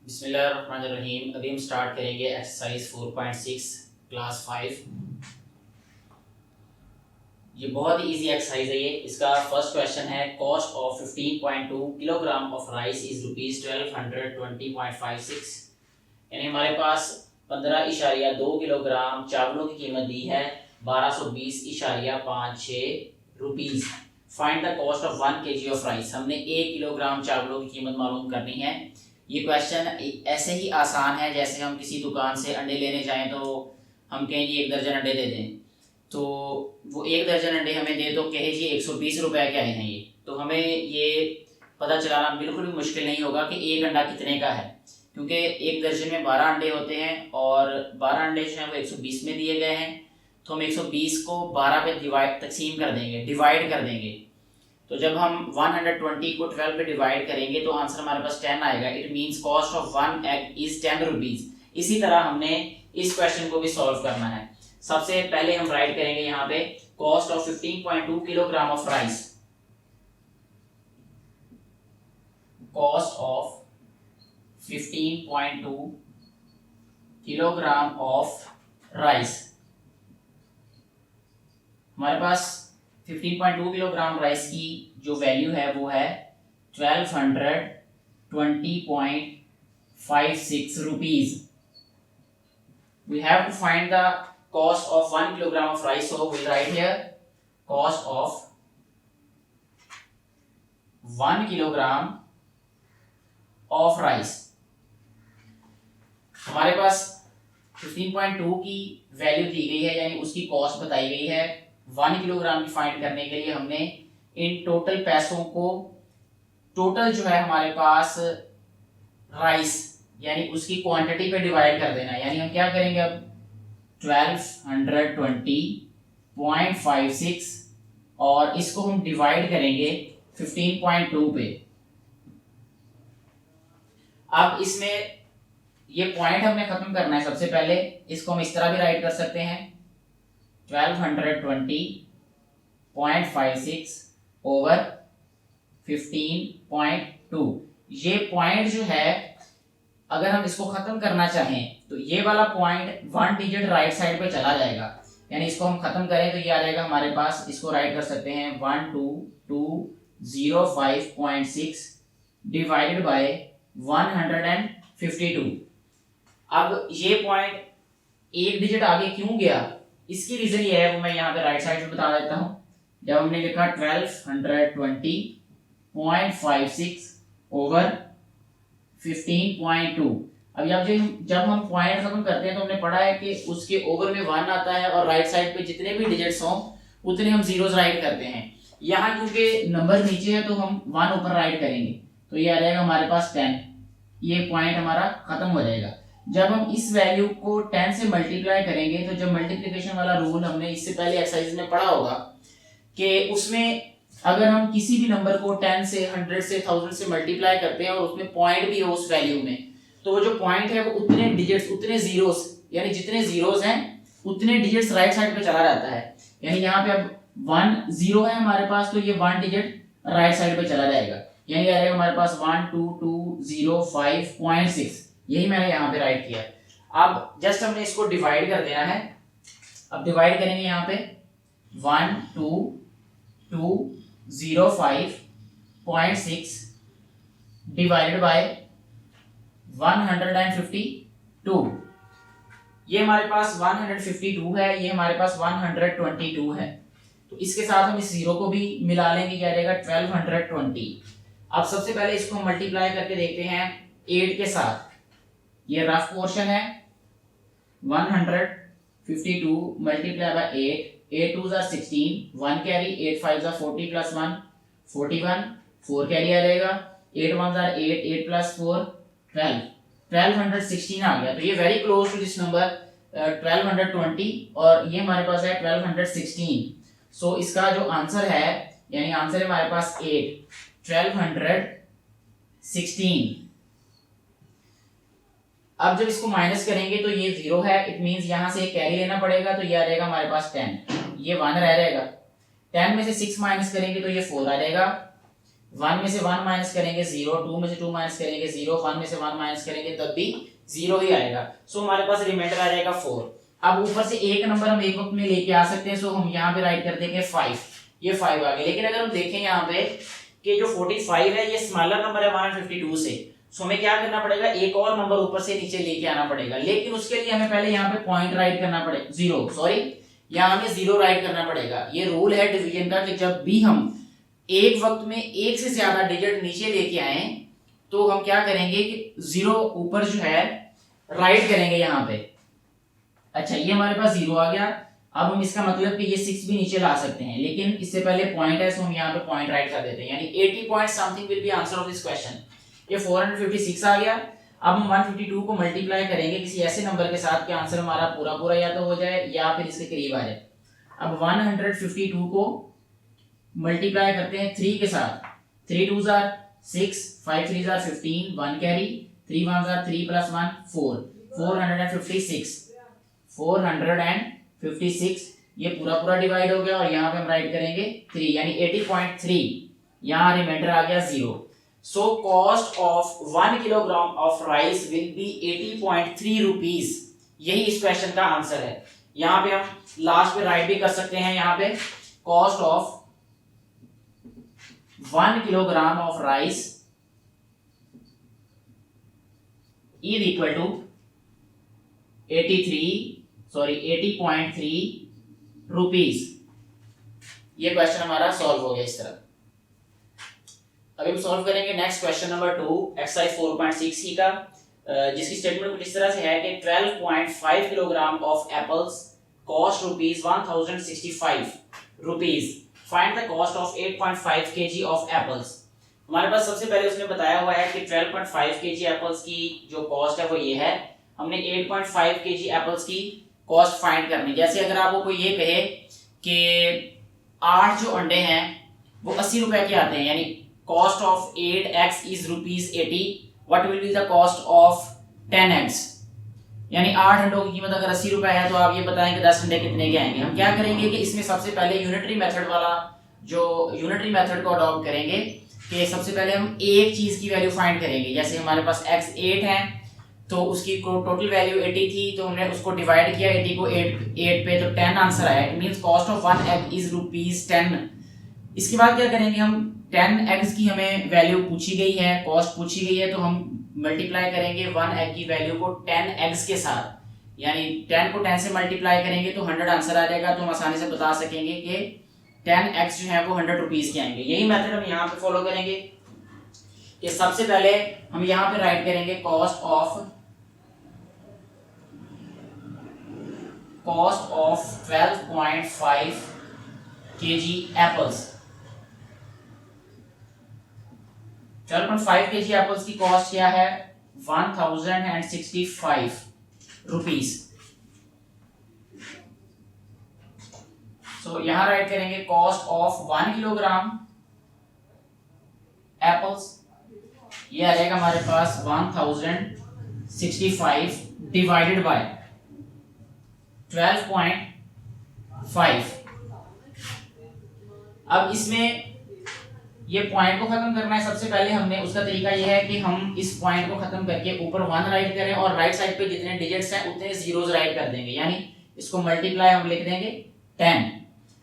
बिस्मिल्लाहिर्रहमानिर्रहीम। अभी हम स्टार्ट करेंगे एक्सरसाइज 4.6 क्लास 5। ये बहुत ही इजी एक्सरसाइज है। ये इसका फर्स्ट क्वेश्चन है, cost of 15.2 kilogram of rice is ₹1220.56। यानी हमारे पास 15.2 किलोग्राम चावलों की कीमत दी है 1220.56 rupees. Find the cost of 1 kg of rice. हमने 1 किलोग्राम चावलों की कीमत मालूम करनी है। ये क्वेश्चन ऐसे ही आसान है जैसे हम किसी दुकान से अंडे लेने जाएं तो हम कहें जी 1 दर्जन अंडे दे दें, तो वो 1 दर्जन अंडे हमें दे तो कहे जी 120 रुपये के आए हैं। ये तो हमें ये पता चलाना बिल्कुल भी मुश्किल नहीं होगा कि एक अंडा कितने का है, क्योंकि एक दर्जन में 12 अंडे होते हैं और 12 अंडे जो हैं वो 120 में दिए गए हैं। तो हम 120 को 12 पे तकसीम कर देंगे, डिवाइड कर देंगे। तो जब हम 120 को 12 पे डिवाइड करेंगे तो आंसर हमारे पास 10 आएगा। It means cost of 1 egg is 10 rupees. इसी तरह हमने इस क्वेश्चन को भी सॉल्व करना है। सबसे पहले हम राइट करेंगे यहाँ पे cost of 15.2 kilogram of rice. Cost of 15.2 kilogram of rice. हमारे पास 15.2 किलोग्राम राइस की जो वैल्यू है वो है 1220.56 rupees. We have to find the cost of 1 kilogram of rice, so we write here cost of 1 kilogram of rice. हमारे पास 15.2 की वैल्यू दी गई है, यानी उसकी कॉस्ट बताई गई है। 1 किलोग्राम की फाइंड करने के लिए हमने इन टोटल पैसों को, टोटल जो है हमारे पास राइस यानी उसकी क्वांटिटी पे डिवाइड कर देना है। यानी हम क्या करेंगे अब 1220.56 और इसको हम डिवाइड करेंगे 15.2 पे। अब इसमें ये पॉइंट हमने खत्म करना है। सबसे पहले इसको हम इस तरह भी राइट कर सकते हैं 1220.56 ओवर 15.2। ये पॉइंट जो है अगर हम इसको खत्म करना चाहें तो ये वाला पॉइंट 1 डिजिट राइट साइड पे चला जाएगा। यानी इसको हम खत्म करें तो ये आ जाएगा हमारे पास, इसको राइट कर सकते हैं 12205.6 डिवाइडेड बाय 152। अब ये पॉइंट एक डिजिट आगे क्यों गया, इसकी रीजन ये है वो मैं यहाँ पे राइट साइड पे बता देता हूँ। जब हमने लिखा 1220.56 ओवर 15.2, अब जब हम पॉइंट खत्म करते हैं तो हमने पढ़ा है कि उसके ओवर में 1 आता है और राइट साइड पे जितने भी डिजिट्स हों उतने हम जीरोस राइट करते हैं। यहाँ क्योंकि नंबर नीचे है तो हम 1 ऊपर राइट करेंगे, तो ये आ जाएगा हमारे पास 10। ये पॉइंट हमारा खत्म हो जाएगा। जब हम इस वैल्यू को 10 से मल्टीप्लाई करेंगे तो जब मल्टीप्लिकेशन वाला रूल हमने इससे पहले एक्सरसाइज में पढ़ा होगा कि उसमें अगर हम किसी भी नंबर को 10 से 100 से 1000 से मल्टीप्लाई करते हैं और उसमें पॉइंट भी हो उस वैल्यू में, तो वो जो पॉइंट है वो उतने डिजिट्स, उतने जीरोस, यानी जितने जीरोस हैं उतने डिजिट्स राइट साइड पे चला जाता है। यानी यहाँ पे अब 1 0 है हमारे पास, तो ये 1 डिजिट राइट साइड पे चला जाएगा। यानी आ जाएगा हमारे पास 12205.6। यही मैंने यहाँ पे राइट किया। अब जस्ट हमने इसको डिवाइड कर देना है। अब डिवाइड करेंगे यहाँ पे 12205.6 डिवाइडेड बाय 152। ये हमारे पास 152 है, ये हमारे पास 122 है, तो इसके साथ हम इस जीरो को भी मिला लेंगे, क्या रहेगा 1220। अब सबसे पहले इसको हम मल्टीप्लाई करके देखते हैं 8 के साथ। ये रफ पोर्शन है 152 multiply by 8, 8 2 are 16, 1 carry, 8 5 are 40 plus 1 41, 4 carry आ जाएगा, 8 1 are 8, 8 प्लस 4 12, 1216 आ गया। तो ये very close to this number 1220 और ये हमारे पास है 1216। सो इसका जो आंसर है, यानी आंसर है हमारे पास 8 1216। अब जब इसको माइनस करेंगे तो ये 0 है, इट मींस यहां से कैरी लेना पड़ेगा, तो ये आ जाएगा हमारे पास 10, ये 1 रह जाएगा। 10 में से 6 माइनस करेंगे तो ये 4 आ जाएगा। 1 में से 1 माइनस करेंगे 0, 2 में से 2 माइनस करेंगे 0, 1 में से 1 माइनस करेंगे तब भी 0 ही आएगा। सो हमारे पास रिमाइंडर आ जाएगा 4। अब ऊपर से एक नंबर हम एक वक्त में लेके आ सकते हैं, सो हम यहाँ पे राइट कर देंगे 5, ये 5 आ गया। लेकिन अगर हम देखें यहाँ पे कि जो 45 है ये स्मॉलर नंबर है 152 से, सो हमें क्या करना पड़ेगा, एक और नंबर ऊपर से नीचे लेके आना पड़ेगा। लेकिन उसके लिए हमें पहले यहाँ पे पॉइंट राइट करना पड़ेगा, 0 सॉरी, यहाँ हमें 0 राइट करना पड़ेगा। ये रूल है डिवीजन का कि जब भी हम एक वक्त में एक से ज्यादा डिजिट नीचे लेके आए तो हम क्या करेंगे कि 0 ऊपर जो है राइट करेंगे यहाँ पे। अच्छा, ये हमारे पास 0 आ गया। अब हम इसका मतलब कि ये 6 भी नीचे ला सकते हैं, लेकिन इससे पहले पॉइंट है, सो हम यहाँ पे पॉइंट राइट कर देते हैं, यानी 80 point something will be answer of this question. ये 456 आ गया। अब हम 152 को मल्टीप्लाई करेंगे किसी ऐसे नंबर के साथ कि आंसर हमारा पूरा पूरा या तो हो जाए या फिर इसके करीब आ जाए। अब 152 को मल्टीप्लाई करते हैं 3 के साथ, 3 2 jar 6, 5 3 jar 15, 1 carry, 3 1 jar 3 plus 1 4, 456, 456 ये पूरा पूरा डिवाइड हो गया और यहाँ पे हम राइट करेंगे 3, यानी 80.3, यहाँ रिमाइंडर आ गया 0। So cost of 1 kilogram of rice will be 80.3 rupees, यही इस क्वेश्चन का आंसर है। यहाँ पे हम लास्ट पे राइट भी कर सकते हैं, यहाँ पे cost of 1 kilogram of rice is equal to 80.3 rupees. ये क्वेश्चन हमारा सॉल्व हो गया इस तरह। अभी हम सॉल्व करेंगे नेक्स्ट क्वेश्चन नंबर 2 एक्सरसाइज 4.6 ही का, जिसकी स्टेटमेंट कुछ इस तरह से है कि 12.5 kilogram of apples cost rupees 1065 rupees, find the cost of 8.5 kg of apples. हमारे पास सबसे पहले उसने बताया हुआ है कि 12.5 kg एप्पल्स की जो कॉस्ट है वो ये है। हमने 8.5 kg एप्पल्स की कॉस्ट फाइंड करनी। जैसे अगर आपको कोई ये कहे कि 8 जो अंडे हैं वो 80 रुपए के आते हैं, यानी cost of 8x is rupees 80, what will be the cost of 10x, यानी 8 अंडों की कीमत अगर 80 रुपए है तो आप ये बताएं कि 10 अंडे कितने के आएंगे। हम क्या करेंगे कि इसमें सबसे पहले यूनिटरी मेथड वाला जो यूनिटरी मेथड को अडॉप्ट करेंगे कि सबसे पहले हम एक चीज की वैल्यू फाइंड करेंगे। जैसे हमारे पास x 8 है तो उसकी टोटल वैल्यू 80 थी, तो हमने उसको डिवाइड किया 80 को 8 पे, तो 10 आंसर आया। It means cost of 1 egg is rupees 10। इसके बाद क्या करेंगे, हम 10 एग्स की हमें वैल्यू पूछी गई है, कॉस्ट पूछी गई है, तो हम मल्टीप्लाई करेंगे 1 एग की वैल्यू को 10 एग्स के साथ, यानी 10 को 10 से मल्टीप्लाई करेंगे तो 100 आंसर आ जाएगा। तो हम आसानी से बता सकेंगे कि 10 एग्स जो है वो 100 रुपीज के आएंगे। यही मेथड हम यहाँ पे फॉलो करेंगे कि सबसे पहले हम यहाँ पे राइट करेंगे cost of 12.5 kg apples. 12.5 kg apples की कॉस्ट क्या है, 1065 रुपीज। सो यहां राइट करेंगे कॉस्ट ऑफ 1 किलोग्राम एप्पल्स, ये आ जाएगा हमारे पास 1065 डिवाइडेड बाय 12.5। अब इसमें ये पॉइंट को खत्म करना है। सबसे पहले हमने उसका तरीका ये है कि हम इस पॉइंट को खत्म करके ऊपर 1 राइट करें और राइट साइड पे जितने डिजिट्स हैं उतने जीरोस राइट कर देंगे, यानी इसको मल्टीप्लाई हम लिख देंगे 10।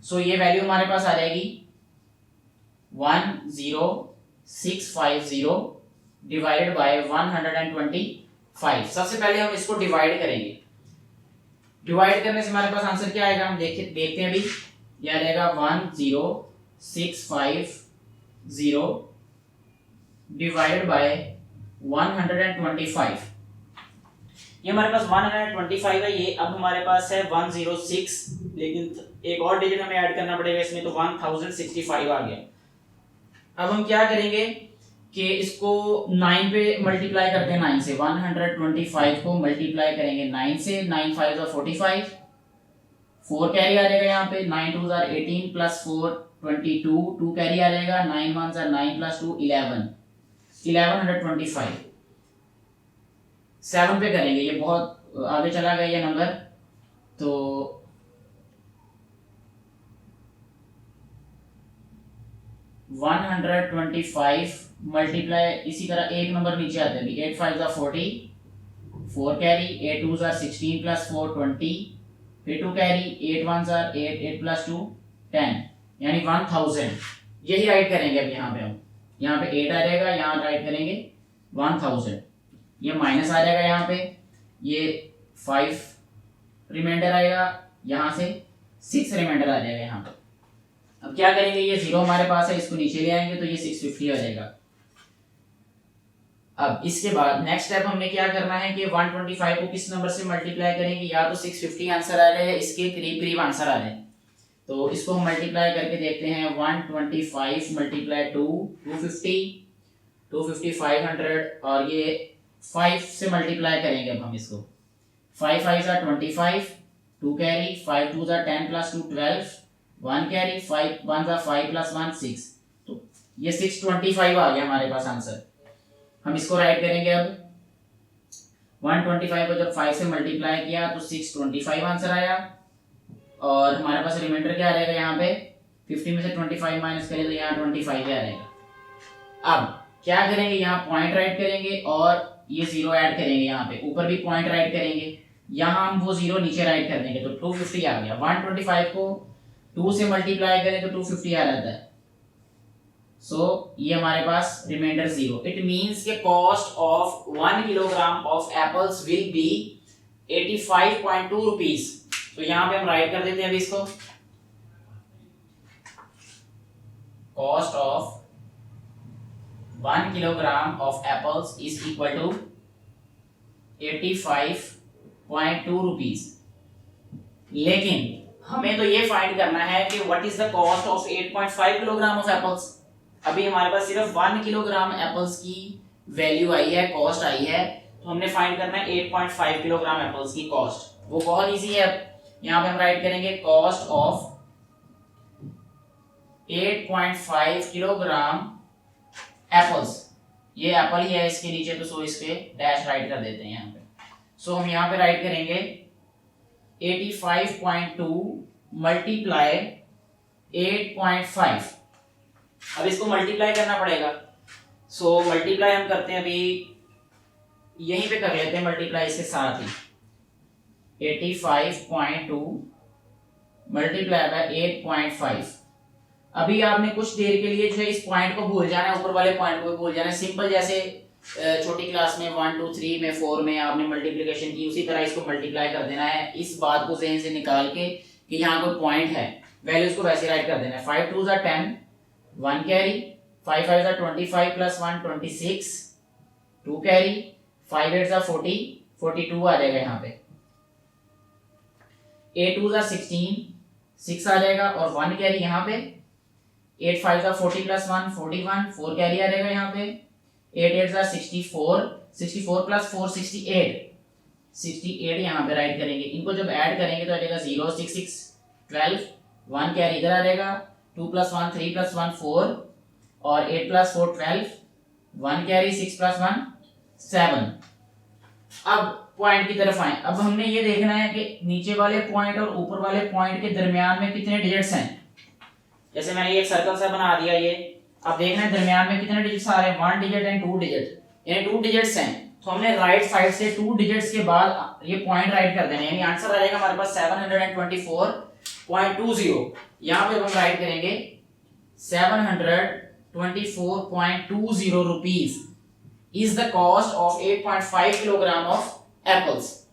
सो ये वैल्यू हमारे पास आ जाएगी 10650 डिवाइडेड बाय 125। सबसे पहले हम इसको डिवाइड करेंगे। डिवाइड करने से हमारे पास आंसर क्या आएगा, हम देखते हैं अभी। यह आएगा 10650 डिवाइडेड बाय 125। ये हमारे पास 125 है, ये अब हमारे पास है 106, लेकिन एक और डिजिट हमें ऐड करना पड़ेगा इसमें, तो 1065 आ गया। अब हम क्या करेंगे कि इसको 9 पे मल्टीप्लाई करते हैं, 9 से 125 को मल्टीप्लाई करेंगे 9 से, 9 5 45, 4 कैरी आ जाएगा यहाँ पे, 9 2 18 प्लस 4 22, 2 कैरी आ जाएगा, 9 1 9 प्लस 2 11, 1125। 7 पे करेंगे, ये बहुत आगे चला गया ये नंबर, तो 125 मल्टीप्लाई, इसी तरह एक नंबर नीचे आते हैं, 8 5 40, 4 कैरी, 8 2 16 प्लस 4 20, फिर 2 कैरी, 8 1 8, 8 प्लस 2 10, यानी 1000। यही राइट करेंगे अब यहाँ पे हम, यहाँ पे 8 आ जाएगा, यहाँ राइट करेंगे 1000, ये माइनस आ जाएगा, यहाँ पे ये 5 रिमाइंडर आएगा, यहाँ से 6 रिमाइंडर आ जाएगा यहाँ पे। अब क्या करेंगे, ये 0 हमारे पास है, इसको नीचे ले आएंगे तो ये 650 आ जाएगा। अब इसके बाद नेक्स्ट स्टेप हमने क्या करना है कि 125 को किस नंबर से मल्टीप्लाई करेंगे, या तो 650 आंसर आ जाए, इसके करीब करीब आंसर आ जाए, तो इसको हम मल्टीप्लाई करके देखते हैं। 125 मल्टीप्लाई 2 250, 250 500, और ये 5 से मल्टीप्लाई करेंगे। अब हम इसको 5 5 25, 2 कैरी, 5 2 10 प्लस 2 12, 1 कैरी, 5 1 5 प्लस 1 6, तो ये 625 आ गया हमारे पास आंसर। हम इसको राइट करेंगे। अब 125 को जब 5 से मल्टीप्लाई किया तो 625 आंसर आया, और हमारे पास रिमाइंडर क्या आ जाएगा, यहाँ पे 50 में से 25 माइनस करें तो यहाँ 25 आ जाएगा। अब क्या करेंगे, यहाँ पॉइंट राइट करेंगे और ये 0 ऐड करेंगे, यहाँ पे ऊपर भी पॉइंट राइट करेंगे, यहाँ हम वो 0 नीचे राइट कर देंगे, तो 250 आ गया। 125 को 2 से मल्टीप्लाई करें तो 250 आ जाता है, सो ये हमारे पास रिमाइंडर 0। इट मींस के cost of 1 kilogram of apples will be 85.2 rupees. तो यहाँ पे हम राइट कर देते हैं अभी इसको, cost of 1 kilogram of apples is equal to 85.2 rupees. लेकिन हमें तो ये फाइंड करना है कि what is the cost of 8.5 kilogram of apples. अभी हमारे पास सिर्फ 1 किलोग्राम एप्पल्स की वैल्यू आई है, कॉस्ट आई है, तो हमने फाइंड करना है 8.5 किलोग्राम एप्पल्स की कॉस्ट। वो बहुत इजी है। यहाँ पे हम राइट करेंगे कॉस्ट ऑफ 8.5 किलोग्राम एप्पल्स। ये एप्पल ही है इसके नीचे, तो सो इस पे डैश राइट कर देते हैं यहाँ पे। सो हम यहाँ पे राइट करेंगे 85.2 मल्टीप्लाई 8.5। अब इसको मल्टीप्लाई करना पड़ेगा, सो मल्टीप्लाई हम करते हैं, अभी यहीं पे कर लेते हैं मल्टीप्लाई इसके साथ ही। 85.2 मल्टीप्लाई बाय 8.5। अभी आपने कुछ देर के लिए जो है इस पॉइंट को भूल जाना है, ऊपर वाले पॉइंट को भूल जाना है। सिंपल जैसे छोटी क्लास में 1 2 3 में 4 में आपने मल्टीप्लिकेशन की, उसी तरह इसको मल्टीप्लाई कर देना है। इस बात को ज़हन से निकाल के कि यहाँ कोई पॉइंट है, वैल्यूज को वैसे राइट कर देना है। 5 2 10, 1 कैरी, 5 5 25 प्लस 1 26, 2 कैरी, 5 8 40, 42 आ जाएगा यहाँ पे। 8 2 16, 6 आ जाएगा, और 1 कैरी यहाँ पे। 8 5 40 प्लस 1 41, 4 कैरी आ जाएगा यहाँ पे। 8 8 64, 64 प्लस 4 68, 68 यहाँ पे राइट करेंगे। इनको जब ऐड करेंगे तो आ जाएगा 0 6 6 12, 1 कैरी इधर आ जाएगा, 2 प्लस 1 3 प्लस 1 4, और 8 प्लस 4 12, 1 कैरी 6 प्लस 1 7। अब पॉइंट की तरफ आए। अब हमने ये देखना है कि नीचे वाले पॉइंट और ऊपर वाले पॉइंट के दरमियान में कितने डिजिट्स हैं। जैसे मैंने एक सर्कल सा बना दिया ये, अब देखना है दरमियान में कितने डिजिट्स आ रहे हैं, 1 डिजिट एंड 2 डिजिट, यानी 2 डिजिट्स हैं। तो हमने राइट साइड से 2 डिजिट्स के बाद ये पॉइंट राइट कर देना है, यानी आंसर आ जाएगा हमारे पास 724.20। यहाँ पे हम राइट करेंगे 724.20 rupees is the cost of 8.5 kilogram of apples.